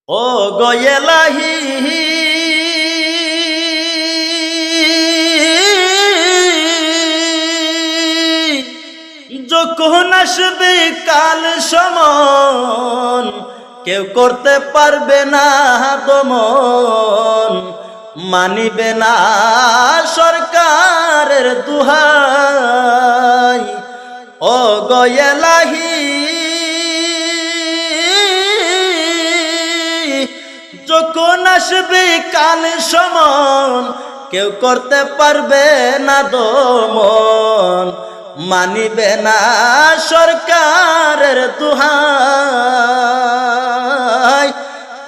ও গয়েলাহি যখন আসবে কাল সমন কেউ করতে পারবে না দমন, মানিবে না সরকারের দুহাই। ও গয়েলাহি যখন আসবে কাল সমন কেউ করতে পারবে না দমন, মানিবে না সরকারের দুহাই।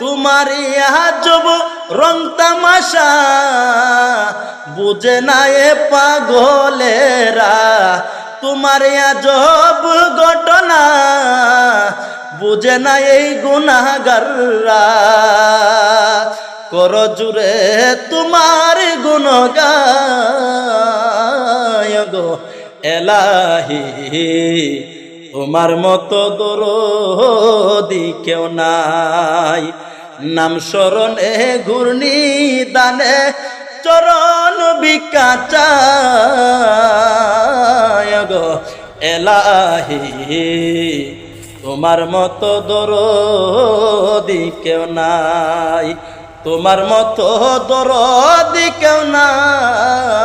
তোমার আজব রং তামাশা বুঝে না এ পাগলেরা, তোমার আজব ঘটনা বুঝে না এই গুনাহগাররা। কর জুড়ে তোমার গুণগান গো এলাহি, তোমার মতো দরদি কেউ নাই। নাম স্মরণে ঘূর্ণি দানে চরণ বিকাচায় গো এলাহি, তোমার মতো দরদি কেউ নাই। তোমার মতো দরদি কেউ নাই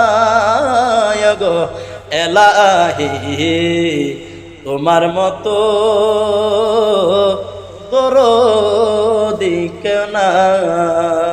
গো এলাহি, তোমার মতো দরদি কেউ নাই।